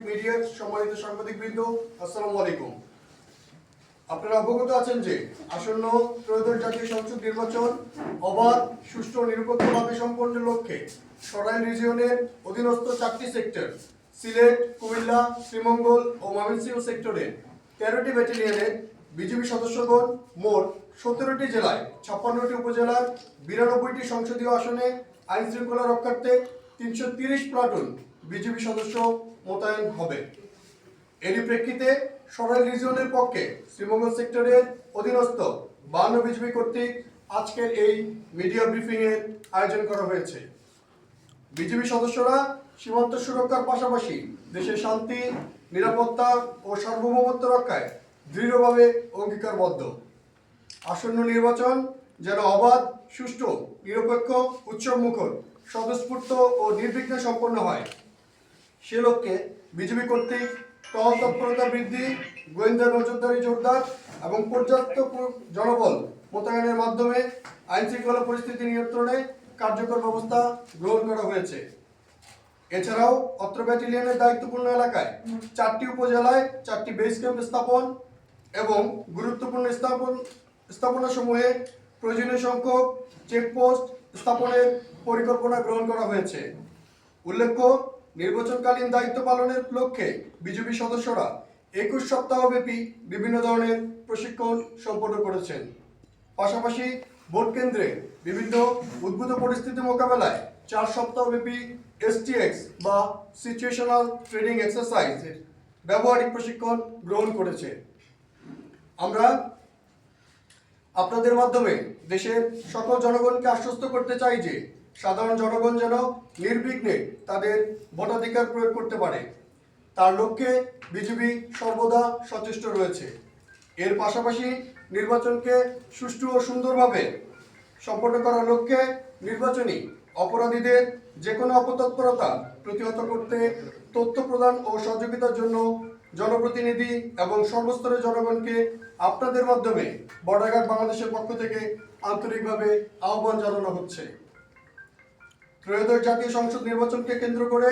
মিডিয়ার সম্মানিত সাংবাদিকবৃন্দ, আসসালামু আলাইকুম। আপনারা অবগত আছেন যে আসন্ন ত্রয়োদশ জাতীয় সংসদ নির্বাচন অবাধ, সুষ্ঠু ও নিরপেক্ষভাবে সম্পন্নের লক্ষ্যে সরাইল রিজিয়নের অধীনস্থ 4টি সেক্টর সিলেট, কুমিল্লা, শ্রীমঙ্গল ও ময়মনসিংহ সেক্টরের 13টি ব্যাটালিয়নের বিজিবি সদস্যগণ মোট 17টি জেলায় 56টি উপজেলার 92টি সংসদীয় আসনে আইন শৃঙ্খলা রক্ষার্থে 330 প্লাটুন বিজিবি সদস্য মোতায়েন হবে। এরই প্রেক্ষিতে সরাইল রিজিয়নের পক্ষে শ্রীমঙ্গল সেক্টরের অধীনস্থ 52 বিজিবি কর্তৃক আজকের এই মিডিয়া ব্রিফিং এর আয়োজন করা হয়েছে। বিজিবি সদস্যরা সীমান্ত সুরক্ষার পাশাপাশি দেশের শান্তি, নিরাপত্তা ও সার্বভৌমত্ব রক্ষায় দৃঢ়ভাবে অঙ্গীকারবদ্ধ। আসন্ন নির্বাচন যেন অবাধ, সুষ্ঠু, নিরপেক্ষ, উৎসবমুখর, স্বতঃস্ফূর্ত ও নির্বিঘ্নে সম্পন্ন হয়, সে লক্ষ্যে বিজিবি কর্তৃক টহল তৎপরতা বৃদ্ধি, গোয়েন্দা নজরদারি জোরদার এবং পর্যাপ্ত জনবল মোতায়েনের মাধ্যমে আইন শৃঙ্খলা পরিস্থিতি নিয়ন্ত্রণে কার্যকর ব্যবস্থা গ্রহণ করা হয়েছে। এছাড়াও অত্র ব্যাটালিয়নের দায়িত্বপূর্ণ এলাকায় 4টি উপজেলায় 4টি বেস ক্যাম্প স্থাপন এবং গুরুত্বপূর্ণ স্থাপনাসমূহে প্রয়োজনীয় সংখ্যক চেকপোস্ট স্থাপনের পরিকল্পনা গ্রহণ করা হয়েছে। উল্লেখ্য, নির্বাচনকালীন দায়িত্ব পালনের লক্ষ্যে বিজিবি সদস্যরা 21 সপ্তাহব্যাপী বিভিন্ন ধরনের প্রশিক্ষণ সম্পন্ন করেছেন। পাশাপাশি ভোট কেন্দ্রে বিভিন্ন উদ্ভূত পরিস্থিতি মোকাবেলায় 4 সপ্তাহব্যাপী STX বা সিচুয়েশনাল ট্রেনিং এক্সারসাইজের ব্যবহারিক প্রশিক্ষণ গ্রহণ করেছে। আমরা আপনাদের মাধ্যমে দেশের সকল জনগণকে আশ্বস্ত করতে চাই যে সাধারণ জনগণ যেন নির্বিঘ্নে তাদের ভোটাধিকার প্রয়োগ করতে পারে, তার লক্ষ্যে বিজিবি সর্বদা সচেষ্ট রয়েছে। এর পাশাপাশি নির্বাচনকে সুষ্ঠু ও সুন্দরভাবে সম্পন্ন করার লক্ষ্যে নির্বাচনী অপরাধীদের যে কোনো অপতৎপরতা প্রতিহত করতে তথ্য প্রদান ও সহযোগিতার জন্য জনপ্রতিনিধি এবং সর্বস্তরের জনগণকে আপনাদের মাধ্যমে বর্ডার গার্ড বাংলাদেশের পক্ষ থেকে আন্তরিকভাবে আহ্বান জানানো হচ্ছে। ত্রয়োদশ জাতীয় সংসদ নির্বাচনকে কেন্দ্র করে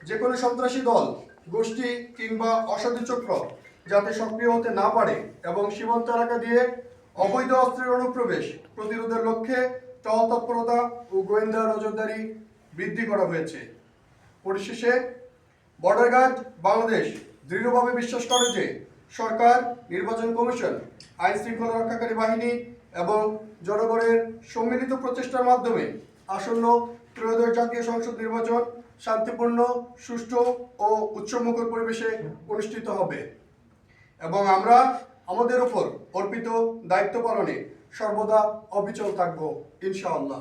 যে কোনো সন্ত্রাসী দল, গোষ্ঠী কিংবা অসাধু চক্র যাতে সক্রিয় হতে না পারে এবং সীমান্ত এলাকা দিয়ে অবৈধ অস্ত্রের অনুপ্রবেশ প্রতিরোধের লক্ষ্যে টহল তৎপরতা ও গোয়েন্দা নজরদারি বৃদ্ধি করা হয়েছে। পরিশেষে বর্ডার গার্ড বাংলাদেশ দৃঢ়ভাবে বিশ্বাস করে যে সরকার, নির্বাচন কমিশন, আইন শৃঙ্খলা রক্ষাকারী বাহিনী এবং জনগণের সম্মিলিত প্রচেষ্টার মাধ্যমে আসন্ন ত্রয়োদশ জাতীয় সংসদ নির্বাচন শান্তিপূর্ণ, সুষ্ঠু ও উৎসবমুখর পরিবেশে অনুষ্ঠিত হবে এবং আমরা আমাদের উপর অর্পিত দায়িত্ব পালনে সর্বদা অবিচল থাকব, ইনশাআল্লাহ।